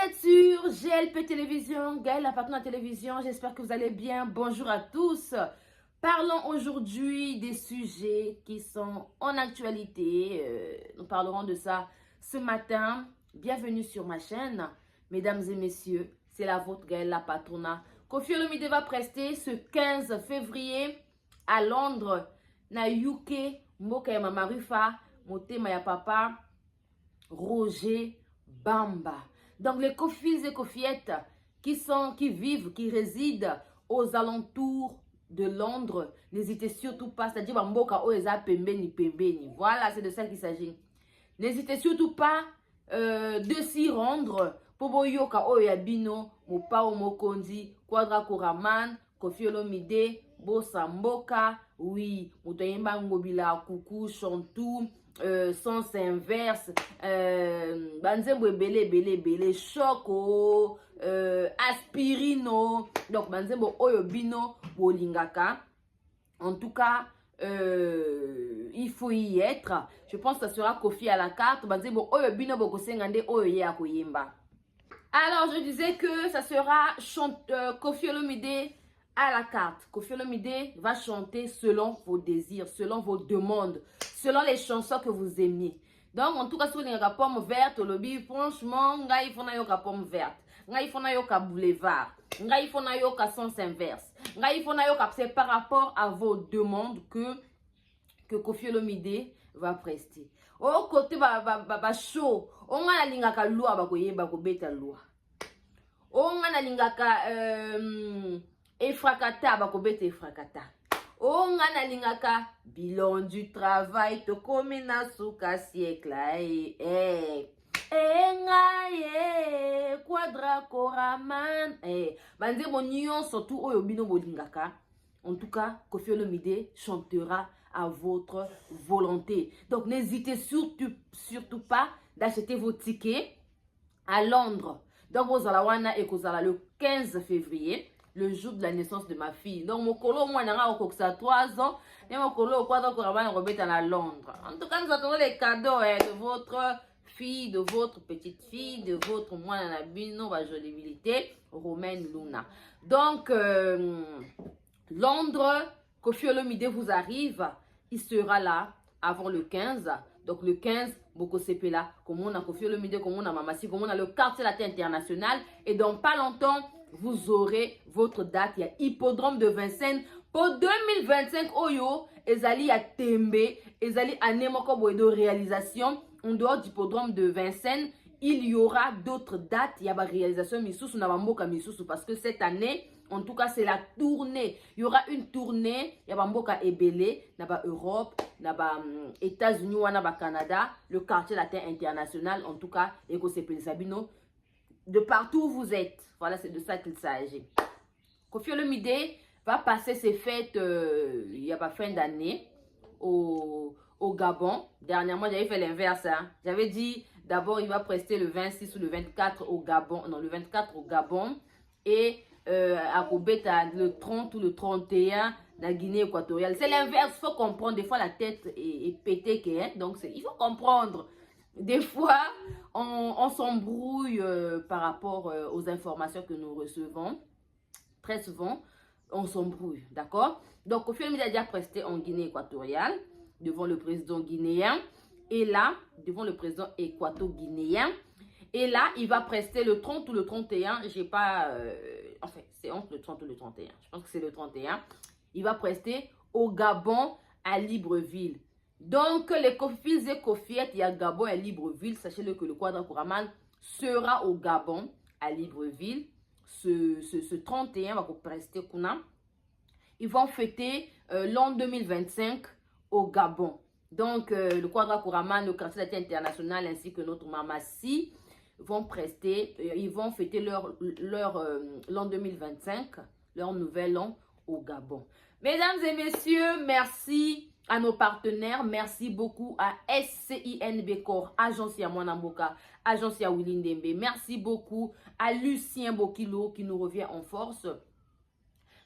êtes sur GLP Télévision, Gaëlle, la patronne de la télévision. J'espère que vous allez bien. Bonjour à tous. Parlons aujourd'hui des sujets qui sont en actualité. Nous parlerons de ça ce matin. Bienvenue sur ma chaîne. Mesdames et messieurs, c'est la vôtre Gaëlle, la patronne. Koffi Olomide va prester ce 15 février à Londres, na UK, Mboka ya Mama Rufa, Motema ya Papa, Roger Bamba. Donc les Koffis et Koffiettes qui vivent, qui résident aux alentours de Londres, n'hésitez surtout pas, c'est-à-dire Mboka Oeza Pembeni Pembeni. Voilà, c'est de ça qu'il s'agit. N'hésitez surtout pas de s'y rendre. Pobo Yoka Oyabino, Mopao Mokondi, Quadra Koraman, Koffi Olomide, Bossa Mboka, oui, Moutayemba Ngobila, Coucou, Chantou, sens inverse, Banzembo Bele, Choco, Aspirino, donc Banzembo Oyobino, Bolingaka. En tout cas, il faut y être. Je pense que ça sera Koffi à la carte. Banzembo Oyobino Bokosengande Oyoye Akoyemba. Alors, je disais que ça sera Koffi Olomide à la carte. Koffi Olomide va chanter selon vos désirs, selon vos demandes, selon les chansons que vous aimiez. Donc, en tout cas, sur les pommes vertes, au lobby, franchement, il faut na pomme verte. Il faut na boulevard. Il faut na sens inverse. Il faut na c'est par rapport à vos demandes que Koffi Olomide va prester. Au côté chaud, on a lingaka loi bakoyeba ko beta loi. On a lingaka efrakata bakobeta efrakata. On a lingaka bilan du travail to komena suka siècle quadra koraman banze bonyon surtout oyo bino bolingaka. En tout cas, Koffi Olomide chantera à votre volonté. Donc, n'hésitez surtout pas d'acheter vos tickets à Londres. Donc, vous allez le 15 février, le jour de la naissance de ma fille. Donc, mon colo, moi, j'ai 3 ans. Et mon colo, quoi, donc, on va à Londres. En tout cas, nous attendons les cadeaux de votre fille, de votre petite fille, de votre moine Nabino, ma jolibilité, Romaine Luna. Donc, Londres, Koffi Olomide vous arrive, il sera là avant le 15. Donc le 15, Boko Sepela, comme on a Koffi Olomide, comme on a Mamassi, comme on a le quartier latin international. Et dans pas longtemps, vous aurez votre date. Il y a Hippodrome de Vincennes pour 2025. Oyo, Ezali à Tembe, Ezali à Nemoko de réalisation. En dehors d'Hippodrome de Vincennes, il y aura d'autres dates. Il y a la réalisation Missous, Nabamboka Missous, parce que cette année, en tout cas, c'est la tournée. Il y aura une tournée. Il y a Bamboka Ebele, Naba Europe, Naba États-Unis, Naba Canada, le quartier latin international. En tout cas, Eko Sepele Sabino. De partout où vous êtes. Voilà, c'est de ça qu'il s'agit. Koffi Olomide va passer ses fêtes, il n'y a pas fin d'année, au Gabon. Dernièrement, j'avais fait l'inverse. Hein. J'avais dit, d'abord, il va prester le 26 ou le 24 au Gabon. Non, le 24 au Gabon. Et à Kobeta, le 30 ou le 31, la Guinée équatoriale. C'est l'inverse, il faut comprendre. Des fois, la tête est pétée. Hein? Donc, il faut comprendre. Des fois, on s'embrouille par rapport aux informations que nous recevons. Très souvent, on s'embrouille. D'accord? Donc, Koffi Olomide a déjà presté en Guinée équatoriale devant le président guinéen. Et là, devant le président équato-guinéen. Et là, il va prester le 30 ou le 31. J'ai pas... enfin, c'est entre le 30 ou le 31. Je pense que c'est le 31. Il va prester au Gabon, à Libreville. Donc, les Koffis et Koffiettes, il y a Gabon et Libreville. Sachez-le que le Quadra Koraman sera au Gabon, à Libreville. Ce 31 va prester Kuna. Ils vont fêter l'an 2025 au Gabon. Donc, le Quadra Koraman, le quartier latin international ainsi que notre Mamassi vont prester, ils vont fêter l'an 2025, leur nouvel an au Gabon. Mesdames et messieurs, merci à nos partenaires, merci beaucoup à SCINB Corps, Agence Mwanamboka, Agence Willy Ndembe, merci beaucoup à Lucien Bokilo qui nous revient en force.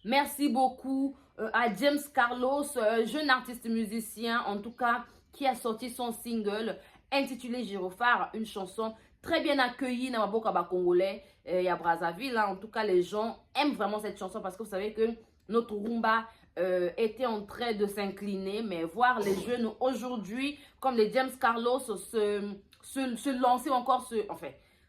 Merci beaucoup à James Carlos, jeune artiste musicien, en tout cas, qui a sorti son single intitulé Gyrophare, une chanson très bien accueillie dans Maboka Congolais et à Brazzaville. Hein. En tout cas, les gens aiment vraiment cette chanson parce que vous savez que notre rumba était en train de s'incliner. Mais voir les jeunes aujourd'hui, comme les James Carlos, se lancer encore,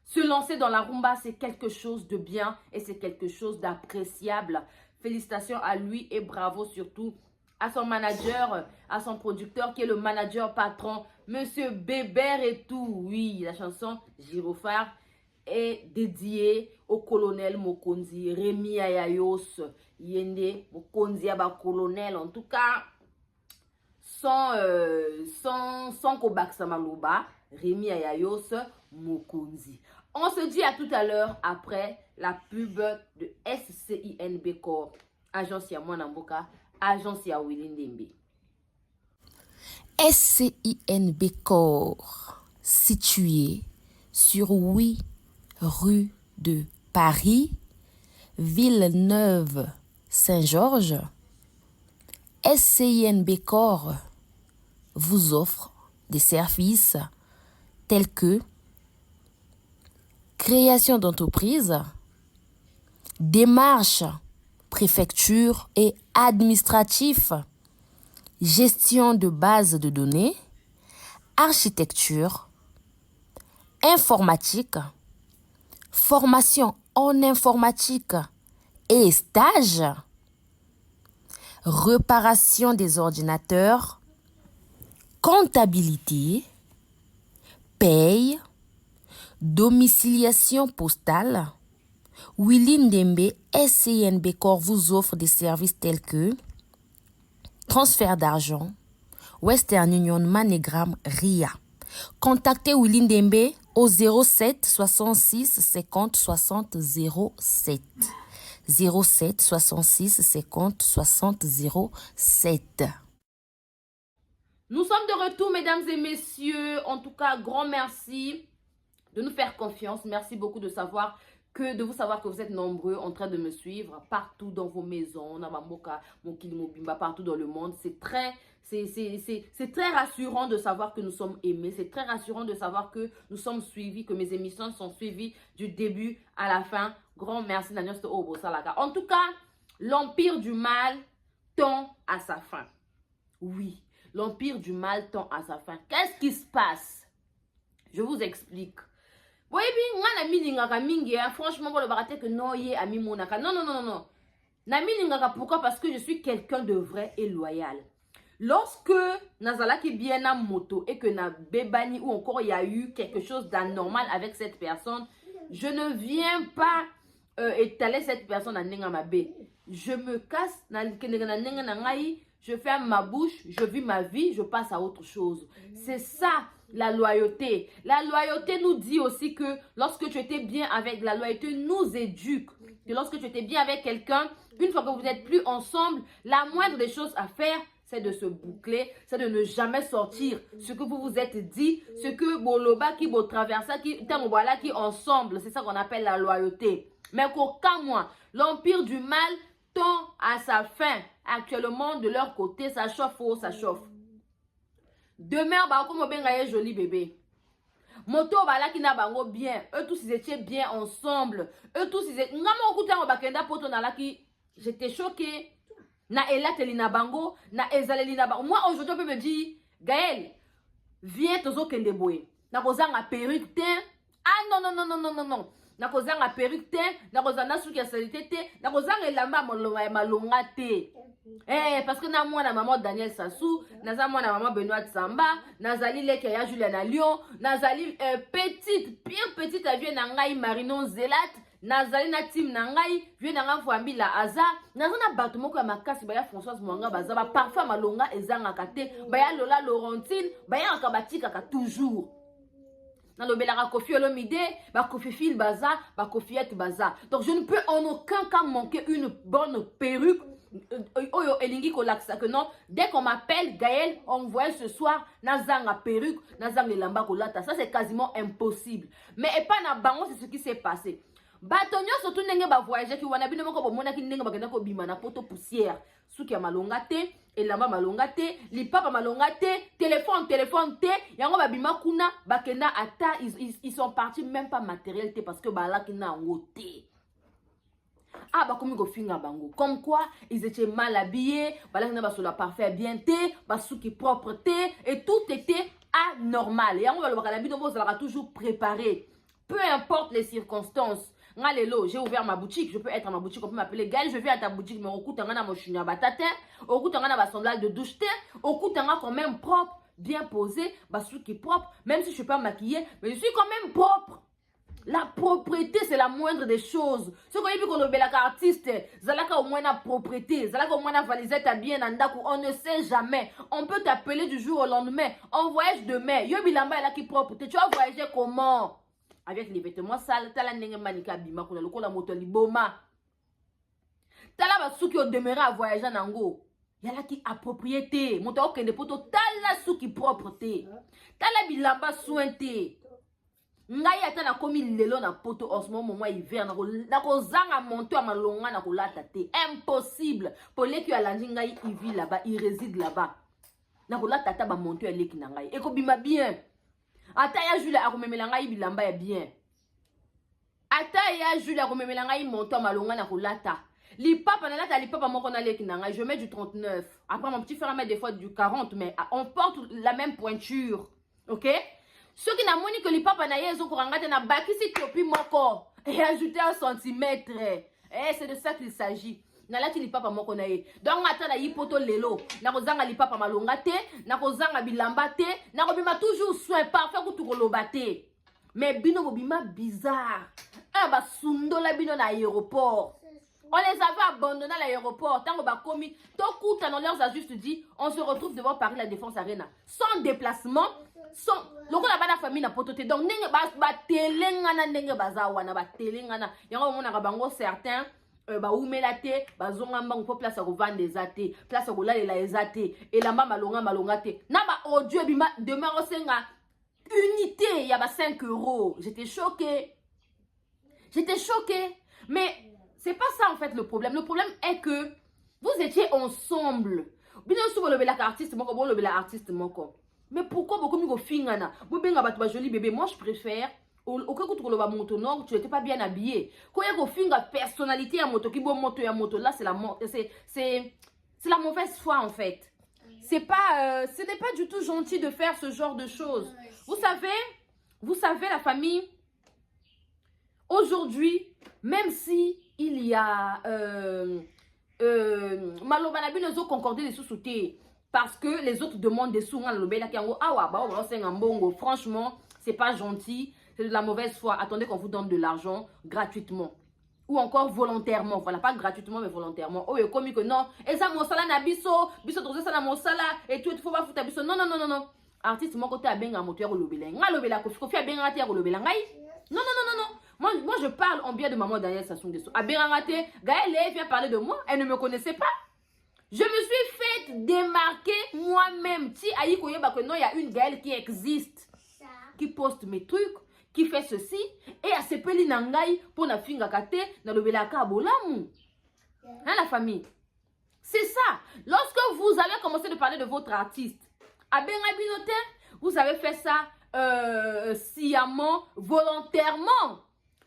se lancer dans la rumba, c'est quelque chose de bien et c'est quelque chose d'appréciable. Félicitations à lui et bravo surtout à son manager, à son producteur qui est le manager patron, Monsieur Bébert et tout. Oui, la chanson Gyrophare est dédiée au colonel Mokonzi, Rémi Ayayos, Yende Mokonzi Aba colonel. En tout cas, sans Kobaksa Maloba, Rémi Ayayos, Mokonzi. On se dit à tout à l'heure après la pub de SCINB Corps, Agence Yamouana Mboka, Agence ya Willy Ndembe. SCINB Corps, situé sur 8 rue de Paris, Villeneuve-Saint-Georges. SCINB Corps vous offre des services tels que création d'entreprise, démarches préfecture et administratif, gestion de bases de données, architecture, informatique, formation en informatique et stage, réparation des ordinateurs, comptabilité, paye, domiciliation postale. Willy Ndembe SCINB Corps vous offre des services tels que transfert d'argent, Western Union, MoneyGram, RIA. Contactez Willy Ndembe au 07 66 50 60 07. 07 66 50 60 07. Nous sommes de retour, mesdames et messieurs. En tout cas, grand merci de nous faire confiance. Merci beaucoup de vous savoir que vous êtes nombreux en train de me suivre partout dans vos maisons, Namamoka, Mokili Mobimba, partout dans le monde. C'est très rassurant de savoir que nous sommes aimés. C'est très rassurant de savoir que nous sommes suivis, que mes émissions sont suivies du début à la fin. Grand merci, Daniel Obo Salaka. En tout cas, l'empire du mal tend à sa fin. Oui, l'empire du mal tend à sa fin. Qu'est-ce qui se passe? Je vous explique. Oui, franchement, le baraté que non, non. Pourquoi? Parce que je suis quelqu'un de vrai et loyal. Lorsque Nazala qui bien à moto et que na bébani ou encore il y a eu quelque chose d'anormal avec cette personne, je ne viens pas étaler cette personne à Nengamabe. Je me casse, je ferme ma bouche, je vis ma vie, je passe à autre chose. C'est ça. La loyauté. La loyauté nous dit aussi que lorsque tu étais bien avec, la loyauté nous éduque. Que lorsque tu étais bien avec quelqu'un, une fois que vous n'êtes plus ensemble, la moindre des choses à faire, c'est de se boucler, c'est de ne jamais sortir ce que vous vous êtes dit, ce que Boloba qui vous traverse, qui Tamobala qui ensemble, c'est ça qu'on appelle la loyauté. Mais qu'aucun mois, l'empire du mal tend à sa fin. Actuellement, de leur côté, ça chauffe, ça chauffe. Demain, comme ben joli bébé. Moto bala qui n'a bango bien. Eux tous ils étaient bien ensemble. Eux tous ils étaient. Ngamo okuta ngo bakenda poto na laki. J'étais choquée. Na ela telina bango, na ezalelina bango. Moi aujourd'hui on peut me dire, Gaël, viens tozo kende boy. Na kozanga perruque te. Ah non. Na kozanga perruque te, na kozanga suki ya salite te, na kozanga elamba malonga te. Parce que na moi na maman Daniel Sassou, na moi na maman Benoît Samba, nazali leke ya Juliana Lyon, nazali pire petite avion na ngai Marinon Zelat, nazali na team na ngai, vieux na ngai Fwambi la Aza, nazana bato moko ya makasi baya Françoise Mwanga bazaba parfum malonga ezanga kate, baya Lola Laurentine, baya akabatika ka toujours. Dans le Belara Kofi Olomide, Kofi Fil Baza, Kofiette Baza. Donc je ne peux en aucun cas manquer une bonne perruque. Oyo elingi kolaksa que non, dès qu'on m'appelle Gaël, on voit ce soir nazanga perruque, nazanga lamba kolata. Ça c'est quasiment impossible. Mais et pas na bango, c'est ce qui s'est passé. bato nyonso tu ndenge bavoyage ki wana bino moko bomonaki ndenge bakenda kobima na poto poussière suki ya malonga te elamba malonga te lipapa malonga te téléphone te yango babima kuna bakenda ata ils sont partis même pas matériel te parce que balaki na yango te. Ah, bakomi kofinga bango. Comme quoi, ils étaient mal habillés, balaki na basola parfait bien te, basuki propre te, et tout était anormal. Et yango balobaka na bino bozalaka toujours préparé. Peu importe les circonstances. Ngalelo, j'ai ouvert ma boutique, je peux être à ma boutique, on peut m'appeler Gaël, je viens à ta boutique, mais au coup t'as na mochunya batata, au coup t'as na bassemblage de douche te, au coup t'as quand même propre, bien posé, basuki propre, même si je suis pas maquillée, mais je suis quand même propre. La propreté, c'est la moindre des choses. Ce qu'on dit qu'on est bel artiste, zalaka au moins la propreté, zalaka au moins la valisette à bien andaku, on ne sait jamais. On peut t'appeler du jour au lendemain. On voyage demain. Yo bilamba est là qui propreté. Tu vas voyager comment? Avec les vêtements sales, t'as la nenge manika bima kuna loko la moto liboma. T'as la basuki au demeuré à voyager en ango. Yala qui appropriété. Moto okende poto t'as la suki propreté. T'as la bilamba sointé. Ngai ata na komi lelo na poto en ce moment hiver na ko zanga monto ya malonga na ko lata te. Impossible. Pour les qui alandi ngai il vit là-bas, il réside là-bas. Na ko lata ta ba monto ya leki na ngai. E ko bima bien. Ata ya Jules a komemela ngai bilamba ya bien. Ata ya Jules a komemela ngai monto ya malonga na ko lata. Lipapa na lata lipapa moko na leki na ngai, je mets du 39. Après mon petit frère met des fois du 40 mais on porte la même pointure. OK? Ceux qui n'ont pas que les papas n'aient pas na baki si topi moko et ajouter un centimètre. C'est de ça qu'il s'agit. Na lati li papa moko na ye. Donc ata na yipoto lelo. Na kozanga li papa malonga te, na kozanga bilamba te, na kobima toujours soin parfait ko tukoloba te. Mais bino bobima bizarre. Un ba sundola bino na aéroport. On les avait abandonnés à l'aéroport. Tant qu'on a commis, on leur a juste dit, on se retrouve devant Paris la Défense Arena. Sans déplacement, sans. Le coup là-bas la famille n'a pas toté. Donc n'engue ba telengana n'engue bazawana ba telengana. Yango on a bango certains. Ba oumelate, ba zongamba on peut place à vendre des athées, place à rouler les athées. Et la mama malonga te. Na ba audio bima demain au senga unité. Il y a ba 5 €. J'étais choquée. Mais c'est pas ça en fait le problème. Le problème est que vous étiez ensemble. Bien sûr, le bel artiste, mais pourquoi beaucoup de fingana? Vous bien un joli bébé. Moi, je préfère. Au cas où tu vas moto nord, tu n'étais pas bien habillé. Quand il y a finga personnalité à moto, qui bon moto à moto, là c'est la mauvaise foi en fait. C'est pas, ce n'est pas du tout gentil de faire ce genre de choses. Vous savez la famille. Aujourd'hui, même si il y a Malobanabi nous ont concordé les sous-soutés parce que les autres demandent des sous. Franchement, c'est pas gentil, c'est de la mauvaise foi. Attendez qu'on vous donne de l'argent gratuitement ou encore volontairement. Voilà, pas gratuitement mais volontairement. Oh, comme que non, et ça mon sala na biso ça na mon sala et tout, il faut pas foutre biso. Non. Artiste mon côté a benga moteur au lobela. Nga lobela kofi a benga terre au lobela ngai. Non. Moi, je parle en bien de maman Daniel Sassou Nguesso. Abirangate, Gaëlle vient parler de moi. Elle ne me connaissait pas. Je me suis fait démarquer moi-même. Si Aïe Koyeba que non, il y a une Gaëlle qui existe. Qui poste mes trucs, qui fait ceci. Et à Sepeli Nangaï pour la finga kate, na le belaka bolamu. Hein, la famille? C'est ça. Lorsque vous avez commencé de parler de votre artiste, Abirangabinote, vous avez fait ça sciemment, volontairement.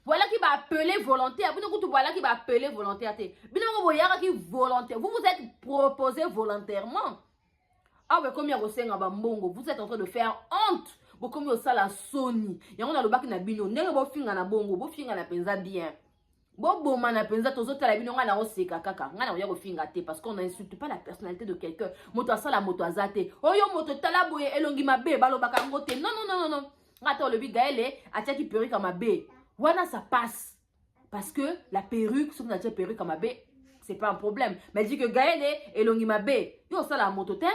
Voilà qui va appeler volontaire. Voilà qui va appeler volontaire. Vous vous êtes proposé volontairement. Ah ouais, comme il y a vous êtes en train de faire honte. Vous comme il y a la Sony. Il y a le bac na bino. N'est pas finga na bongo. Vous finga na penza bien. Bon man penza tous autres la bino na oseka kaka. Ngana ya finga te parce qu'on n'insulte pas la personnalité de quelqu'un. Moto ça la moto azate. Oh yo moto tala boye elongi mabe balo baka ngote. Non. Attends le bigaele atia ki perruque ma bé. Voilà, ça passe. Parce que la perruque, si vous avez une perruque à ma bé, c'est pas un problème. Mais elle dit que Gaëlle est longue ma bé. Yo, ça la mototen.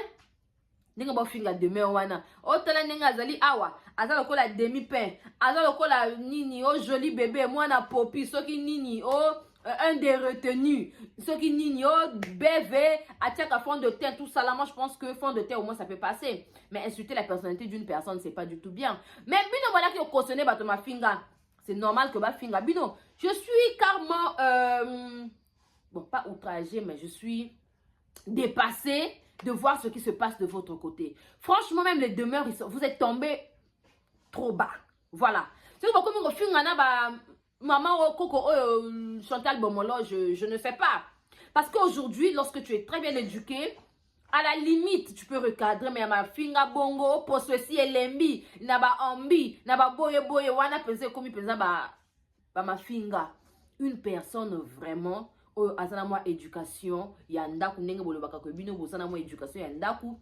N'est-ce pas finga demain wana. Oh, tala nenga azali awa. Azali ko la demi-pain. Azali ko la nini. Oh, joli bébé. Moi, na popi. So ki nini. Oh, un des retenus. So ki nini. Oh, BV. Attaque à fond de teint. Tout ça là, moi, je pense que fond de teint, au moins, ça peut passer. Mais insulter la personnalité d'une personne, c'est pas du tout bien. Mais, bino voilà qui au cautionné, bato ma finga. c'est normal que ba finga bino. Je suis carrément bon, pas outragée, mais je suis dépassée de voir ce qui se passe de votre côté. Franchement, même les demeures, vous êtes tombés trop bas. Voilà. C'est comme vous finga na ba maman Coco Chantal Bomolo, je ne sais pas. Parce qu'aujourd'hui, lorsque tu es très bien éduqué, à la limite, tu peux recadrer, mais ma finga bongo, pour ceci et lembi, na ba ambi, na ba boye boye, wana penser comme il pensa ba ma finga. Une personne vraiment, azana moi éducation, yandaku nenge bolo baka ko bino bosana moi éducation yandaku.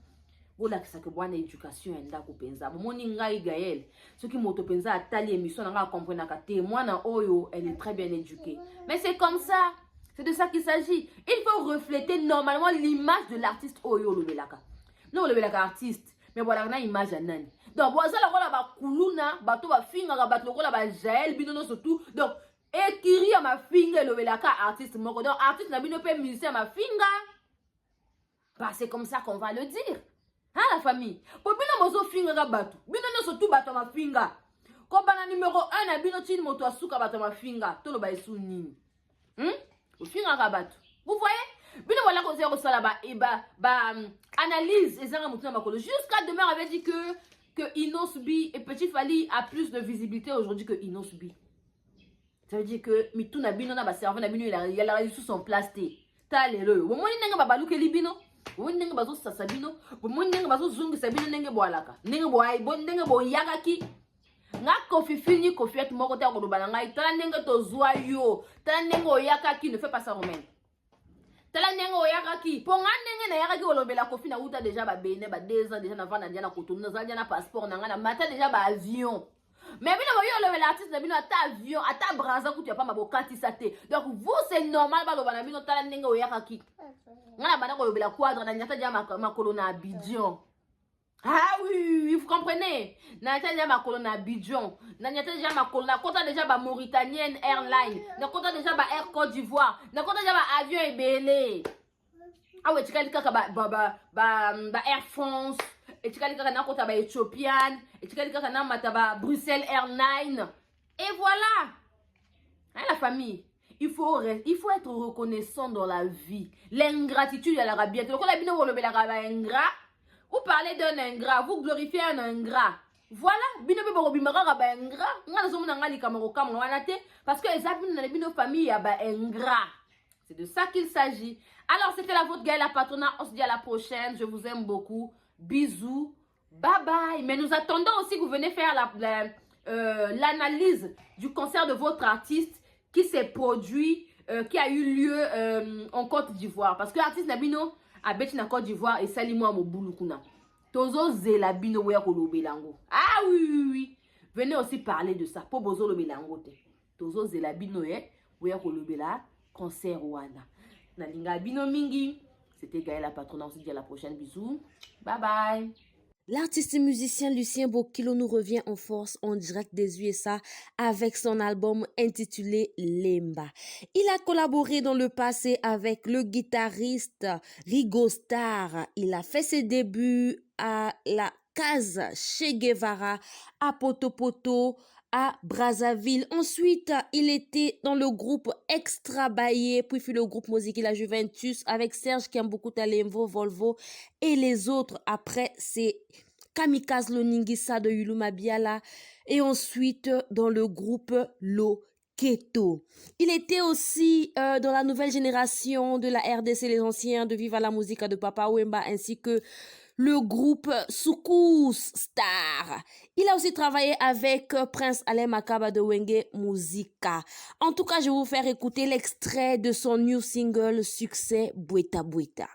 Ola kisaka bwana éducation yandaku penza. Moni ngai Gaël, ce qui moto penza atali émission nga comprendre ka témoin na oyo, elle est très bien éduquée. Mais c'est comme ça. C'est de ça qu'il s'agit. Il faut refléter normalement l'image de l'artiste Oyo Lobelaka. Non, Lobelaka artiste. Mais voilà, on a une image à Nani. Donc, voilà, on a kuluna, bato ba finga, bato ba Jaël, binono surtout. Donc, écrit à ma finga Lobelaka artiste. Donc, artiste n'a bino pas musicien à ma finga. Bah, c'est comme ça qu'on va le dire. Hein, la famille? Pour bino mozo finga bato. Binono surtout bato ma finga. Comme bana numéro 1, na bino tine moto asuka bato ma finga. Tolo ba esu nini. Vous voyez? Bino voilà qu'on zéro ça là-bas et analyse et ça jusqu'à demain on avait dit que Inosbi et Petit Fally a plus de visibilité aujourd'hui que Inosbi. Ça veut dire que Mitou na bino na ba serveur na bino il a réussi sous son plasté. Talelo. Wo moni nenga babalu ke libino. Wo moni nenga bazo sasabino. Wo moni nenga bazo zungu sabino nenge boalaka. Nenge boai bon nenge bo yagaki. Nga kofi fini kofi et moko ta ko lobala ngai tala nenge to zwa yo tala nenge oyaka ki ne fait pas ça romain tala nenge oyaka ki po nga nenge na yaka ki olobela kofi na uta déjà ba bene ba 2 ans déjà na vana dia na Cotonou na zanja na passeport na nga na mata déjà ba avion mais bino boyo olobela artiste na bino ata avion ata braza kutu ya pa mabokati sate donc vous c'est normal ba lobana bino tala nenge oyaka ki nga na bana ko olobela quadre na nyata dia makolo na Abidjan. Ah oui, vous comprenez? Na déjà ma colonne à Abidjan, na déjà ma colonne, na compta déjà ma Mauritanienne Airline, na compta déjà ma Air Côte d'Ivoire, na compta déjà ma avion ebele. Ah ouais, tu connais ba Air France, et tu connais na compta ba Ethiopian, et tu connais na mataba Bruxelles Airlines. Et voilà. Hein, la famille. Il faut être reconnaissant dans la vie. L'ingratitude, il y a la rabiette. Donc, on a bien le ingrat. Vous parlez d'un ingrat, vous glorifiez un ingrat. Voilà, parce que les amis dans nos familles, ingrat. C'est de ça qu'il s'agit. Alors, c'était la vôtre Gaël la Patronat. On se dit à la prochaine. Je vous aime beaucoup. Bisous. Bye bye. Mais nous attendons aussi que vous venez faire l'analyse du concert de votre artiste qui s'est produit, qui a eu lieu en Côte d'Ivoire. Parce que l'artiste Nabino a bêti en Côte d'Ivoire et Salimo Moboulukuna. Tozo zela bino weya ko lobelango. Ah oui. Venez aussi parler de ça. Pour bozo lobelango te. Tozo zela bino weya ko lobela concert wana. Nalinga bino mingi. C'était Gaël la Patronat. On se dit à la prochaine. Bisous. Bye bye. L'artiste et musicien Lucien Bokilo nous revient en force en direct des USA avec son album intitulé Lemba. Il a collaboré dans le passé avec le guitariste Rigo Starr. Il a fait ses débuts à la Casa Che Guevara, à Poto, à Brazzaville. Ensuite, il était dans le groupe Extra Baye, puis fut le groupe musical La Juventus avec Serge Kiambuku Talemvo, Volvo et les autres. Après, c'est Kamikaze Loningisa de Yuluma Biala et ensuite dans le groupe Loketo. Il était aussi dans la nouvelle génération de la RDC, les anciens de Viva la Musica de Papa Wemba ainsi que le groupe Soukous Star. Il a aussi travaillé avec Prince Alain Makaba de Wenge Musica. En tout cas, je vais vous faire écouter l'extrait de son new single Succès Bweta Bweta.